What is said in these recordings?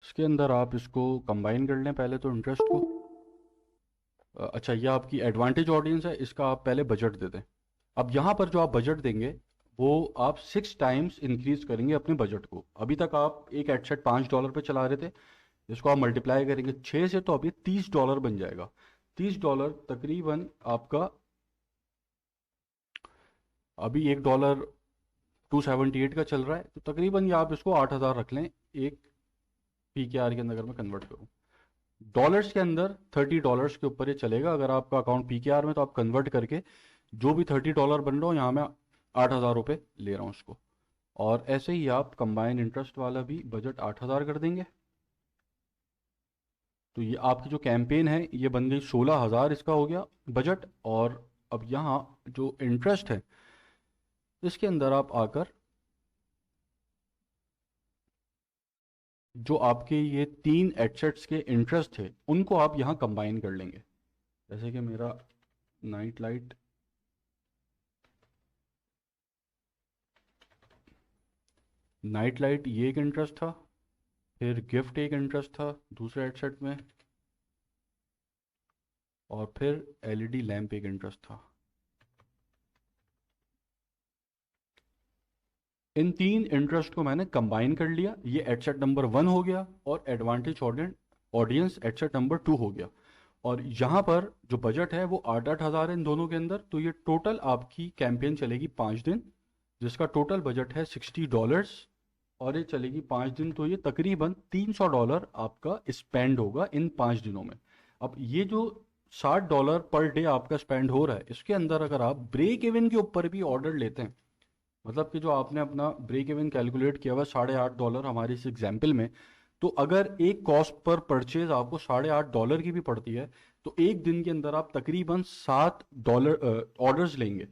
इसके अंदर आप इसको कंबाइन कर लें पहले तो इंटरेस्ट को। अच्छा, ये आपकी एडवांटेज ऑडियंस है, इसका आप पहले बजट दे दें। अब यहाँ पर जो आप बजट देंगे वो आप 6 टाइम्स इंक्रीज करेंगे अपने बजट को। अभी तक आप एक एडसेट $5 पे चला रहे थे, इसको आप मल्टीप्लाई करेंगे 6 से तो अभी $30 बन जाएगा। $30 तकरीबन आपका, अभी $1 $2.78 का चल रहा है, तो तकरीबन ये आप इसको 8,000 रख लें। एक PKR के अंदर अगर मैं कन्वर्ट करूँ डॉलर्स के अंदर, $30 के ऊपर ये चलेगा। अगर आपका अकाउंट PKR में तो आप कन्वर्ट करके जो भी $30 बन रहा हो, यहाँ मैं 8,000 रुपये ले रहा हूँ उसको। और ऐसे ही आप कंबाइन इंटरेस्ट वाला भी बजट 8,000 कर देंगे। तो ये आपकी जो कैंपेन है ये बन गई 16,000, इसका हो गया बजट। और अब यहाँ जो इंटरेस्ट है इसके अंदर आप आकर जो आपके ये 3 एसेट्स के इंटरेस्ट थे उनको आप यहाँ कंबाइन कर लेंगे। जैसे कि मेरा नाइट लाइट, ये एक इंटरेस्ट था, फिर गिफ्ट एक इंटरेस्ट था दूसरे एसेट में, और फिर LED लैंप एक इंटरेस्ट था। इन 3 इंटरेस्ट को मैंने कंबाइन कर लिया, ये एसेट नंबर 1 हो गया, और एडवांटेज ऑडियंस एसेट नंबर 2 हो गया। और यहाँ पर जो बजट है वो 8-8 हज़ार है इन दोनों के अंदर। तो ये टोटल आपकी कैंपेन चलेगी 5 दिन, जिसका टोटल बजट है $60, और ये चलेगी 5 दिन, तो ये तकरीबन $300 आपका स्पेंड होगा इन 5 दिनों में। अब ये जो $60 पर डे आपका स्पेंड हो रहा है, इसके अंदर अगर आप ब्रेक इवन के ऊपर भी ऑर्डर लेते हैं, मतलब कि जो आपने अपना ब्रेक इवन कैलकुलेट किया हुआ $8.5 हमारे इस एग्जाम्पल में, तो अगर एक कॉस्ट पर परचेज आपको $8.5 की भी पड़ती है, तो एक दिन के अंदर आप तकरीबन $7 ऑर्डर्स लेंगे।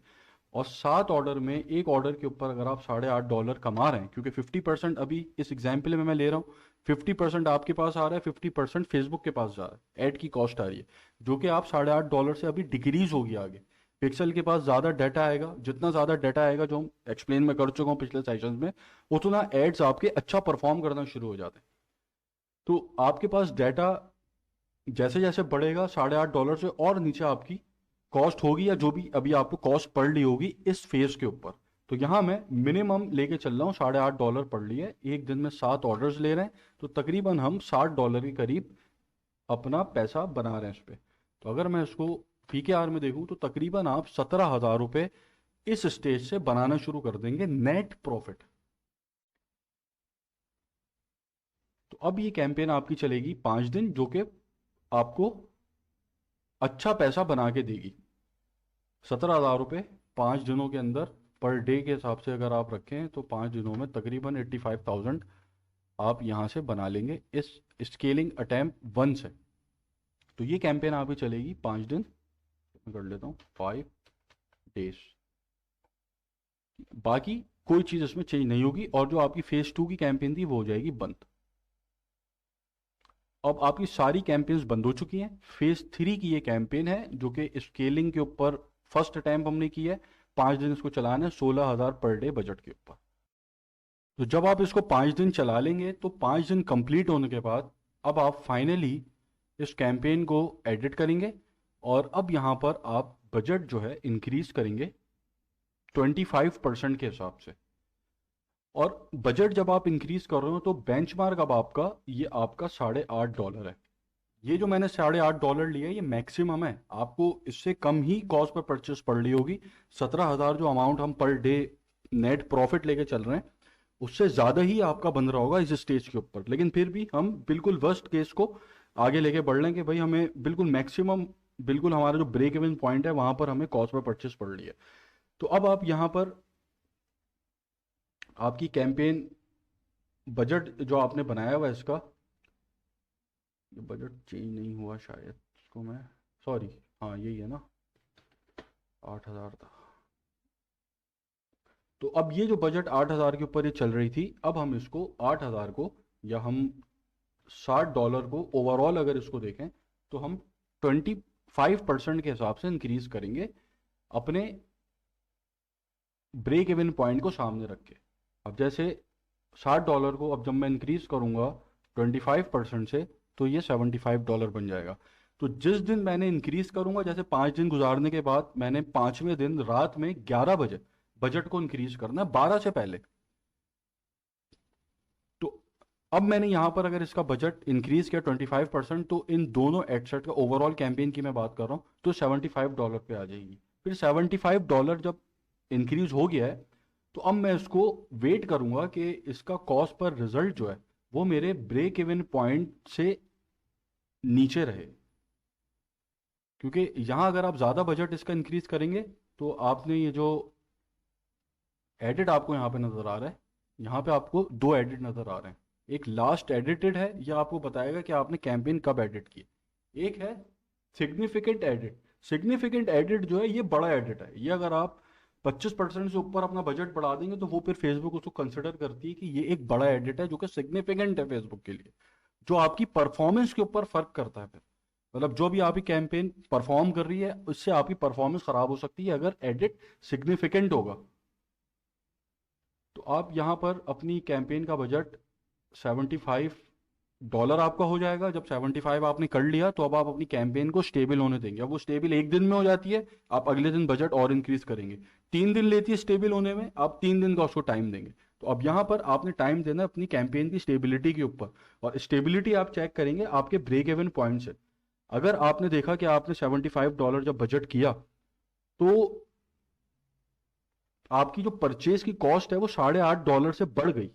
और 7 ऑर्डर में एक ऑर्डर के ऊपर अगर आप $8.5 कमा रहे हैं, क्योंकि 50% अभी इस एग्जाम्पल में मैं ले रहा हूँ, 50% आपके पास आ रहा है, 50% फेसबुक के पास जा रहा है, एड की कॉस्ट आ रही है, जो कि आप $8.5 से अभी डिक्रीज होगी आगे। पिक्सल के पास ज़्यादा डाटा आएगा, जितना ज़्यादा डाटा आएगा, जो हम एक्सप्लेन में कर चुका हूँ पिछले सेशंस में, उतना एड्स आपके अच्छा परफॉर्म करना शुरू हो जाते हैं। तो आपके पास डाटा जैसे जैसे बढ़ेगा, $8.5 से और नीचे आपकी कॉस्ट होगी, या जो भी अभी आपको कॉस्ट पड़ रही होगी इस फेज के ऊपर। तो यहां मैं मिनिमम लेके चल रहा हूँ, $8.5 पड़ रही है, एक दिन में 7 ऑर्डर्स ले रहे हैं, तो तकरीबन हम $60 के करीब अपना पैसा बना रहे हैं इस पे। तो अगर मैं इसको PKR में देखूं तो तकरीबन आप $17,000 इस स्टेज से बनाना शुरू कर देंगे नेट प्रॉफिट। तो अब ये कैंपेन आपकी चलेगी 5 दिन, जो कि आपको अच्छा पैसा बना के देगी। $17,000 5 दिनों के अंदर पर डे के हिसाब से अगर आप रखें तो 5 दिनों में तकरीबन 85,000 आप यहाँ से बना लेंगे इस स्केलिंग अटैम्प्ट 1 से। तो ये कैंपेन आपकी चलेगी 5 दिन, मैं कर लेता हूँ 5 डेज। बाकी कोई चीज़ इसमें चेंज नहीं होगी, और जो आपकी फेज 2 की कैंपेन थी वो हो जाएगी बंद। अब आपकी सारी कैंपेन्स बंद हो चुकी हैं। फेज 3 की ये कैंपेन है जो कि स्केलिंग के ऊपर फर्स्ट अटैम्प्ट हमने की है। 5 दिन इसको चलाना है 16,000 पर डे बजट के ऊपर। तो जब आप इसको 5 दिन चला लेंगे तो 5 दिन कंप्लीट होने के बाद अब आप फाइनली इस कैंपेन को एडिट करेंगे, और अब यहाँ पर आप बजट जो है इंक्रीज करेंगे 25% के हिसाब से। और बजट जब आप इंक्रीज कर रहे हो तो बेंचमार्क अब आपका, ये आपका $8.5 है। ये जो मैंने $8.5 लिया है ये मैक्सिमम है, आपको इससे कम ही कॉस्ट पर परचेस पड़ रही होगी। 17,000 जो अमाउंट हम पर डे नेट प्रॉफिट लेके चल रहे हैं, उससे ज़्यादा ही आपका बन रहा होगा इस स्टेज के ऊपर। लेकिन फिर भी हम बिल्कुल वर्स्ट केस को आगे लेके बढ़ लें कि भाई हमें बिल्कुल मैक्सिमम, बिल्कुल हमारा जो ब्रेक इवन पॉइंट है वहां पर हमें कॉस्ट पर परचेस पड़ रही है। तो अब आप यहाँ पर आपकी कैंपेन बजट जो आपने बनाया हुआ है इसका, ये बजट चेंज नहीं हुआ शायद, इसको मैं, सॉरी, हाँ यही है ना, 8,000 था। तो अब ये जो बजट 8,000 के ऊपर ये चल रही थी, अब हम इसको 8,000 को, या हम $60 को ओवरऑल अगर इसको देखें तो हम 25% के हिसाब से इंक्रीज करेंगे अपने ब्रेक इवन पॉइंट को सामने रख के। अब जैसे $60 को अब जब मैं इंक्रीज करूंगा 25% से, तो ये $75 बन जाएगा। तो जिस दिन मैंने इंक्रीज करूंगा, जैसे 5 दिन गुजारने के बाद मैंने 5वें दिन रात में 11 बजे बजट को इंक्रीज करना है, 12 से पहले। तो अब मैंने यहां पर अगर इसका बजट इंक्रीज किया 25%, तो इन दोनों एडसेट का ओवरऑल कैंपेन की मैं बात कर रहा हूं, तो $75 पे आ जाएगी। फिर $75 जब इंक्रीज हो गया है, तो अब मैं इसको वेट करूंगा कि इसका कॉस्ट पर रिजल्ट जो है वो मेरे ब्रेक इवन पॉइंट से नीचे रहे। क्योंकि यहाँ अगर आप ज़्यादा बजट इसका इंक्रीज करेंगे, तो आपने ये जो एडिट आपको यहाँ पे नज़र आ रहा है, यहाँ पे आपको दो एडिट नज़र आ रहे हैं। एक लास्ट एडिटेड है, ये आपको बताएगा कि आपने कैंपेन कब एडिट की। एक है सिग्निफिकेंट एडिट। सिग्निफिकेंट एडिट जो है ये बड़ा एडिट है, ये अगर आप 25% से ऊपर अपना बजट बढ़ा देंगे तो वो फिर फेसबुक उसको कंसिडर करती है कि ये एक बड़ा एडिट है जो कि सिग्निफिकेंट है फेसबुक के लिए, जो आपकी परफॉर्मेंस के ऊपर फर्क करता है। फिर मतलब जो भी आपकी कैंपेन परफॉर्म कर रही है, उससे आपकी परफॉर्मेंस खराब हो सकती है अगर एडिट सिग्निफिकेंट होगा। तो आप यहाँ पर अपनी कैंपेन का बजट $75 आपका हो जाएगा। जब 75 आपने कर लिया, तो अब आप अपनी कैंपेन को स्टेबल होने देंगे। अब वो स्टेबल एक दिन में हो जाती है, आप अगले दिन बजट और इंक्रीज करेंगे। 3 दिन लेती है स्टेबल होने में, आप 3 दिन का उसको टाइम देंगे। तो अब यहाँ पर आपने टाइम देना है अपनी कैंपेन की स्टेबिलिटी के ऊपर, और स्टेबिलिटी आप चेक करेंगे आपके ब्रेक इवन पॉइंट से। अगर आपने देखा कि आपने $75 जब बजट किया, तो आपकी जो परचेज की कॉस्ट है वो $8.5 से बढ़ गई।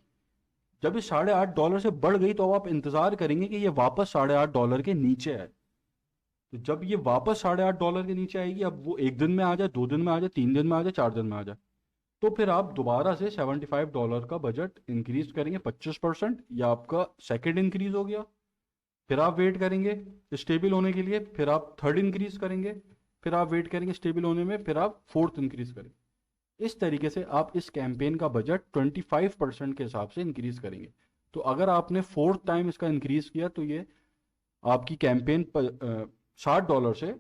जब ये $8.5 से बढ़ गई, तो अब आप इंतजार करेंगे कि ये वापस $8.5 के नीचे आए। तो जब ये वापस $8.5 के नीचे आएगी, अब वो एक दिन में आ जाए, 2 दिन में आ जाए, 3 दिन में आ जाए, 4 दिन में आ जाए, तो फिर आप दोबारा से $75 का बजट इंक्रीज करेंगे 25%। या आपका सेकेंड इंक्रीज हो गया। फिर आप वेट करेंगे स्टेबल होने के लिए, फिर आप थर्ड इंक्रीज करेंगे, फिर आप वेट करेंगे स्टेबल होने में, फिर आप फोर्थ इंक्रीज करेंगे। इस तरीके से आप इस कैंपेन का बजट 25% के हिसाब से इंक्रीज करेंगे। तो अगर आपने फोर्थ टाइम इसका इंक्रीज किया, तो ये आपकी कैंपेन $60 से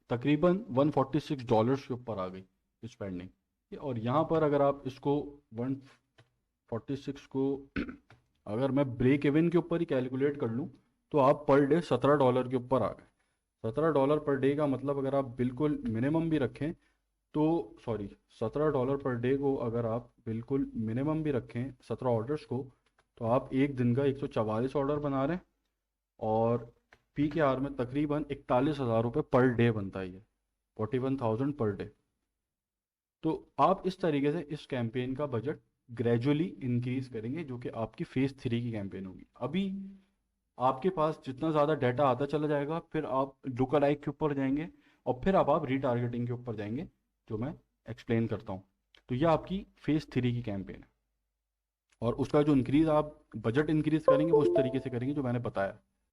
तकरीबन $146 के ऊपर आ गई स्पेंडिंग। और यहाँ पर अगर आप इसको 146 को अगर मैं ब्रेक इवन के ऊपर ही कैलकुलेट कर लूँ, तो आप पर डे $17 के ऊपर आ गए। $17 पर डे का मतलब अगर आप बिल्कुल मिनिमम भी रखें, तो सॉरी, $17 पर डे को अगर आप बिल्कुल मिनिमम भी रखें 17 ऑर्डर्स को, तो आप एक दिन का 144 ऑर्डर बना रहे हैं। और पी के आर में तकरीबन 41,000 रुपये पर डे बनता है, ये 41,000 पर डे। तो आप इस तरीके से इस कैंपेन का बजट ग्रेजुअली इंक्रीज करेंगे, जो कि आपकी फेज़ 3 की कैंपेन होगी। अभी आपके पास जितना ज़्यादा डाटा आता चला जाएगा, फिर आप लुक अलाइक के ऊपर जाएंगे, और फिर आप रीटारगेटिंग के ऊपर जाएंगे, जो मैं एक्सप्लेन करता हूँ। तो यह आपकी फेज़ 3 की कैंपेन है, और उसका जो इंक्रीज आप बजट इंक्रीज करेंगे वो उस तरीके से करेंगे जो मैंने बताया।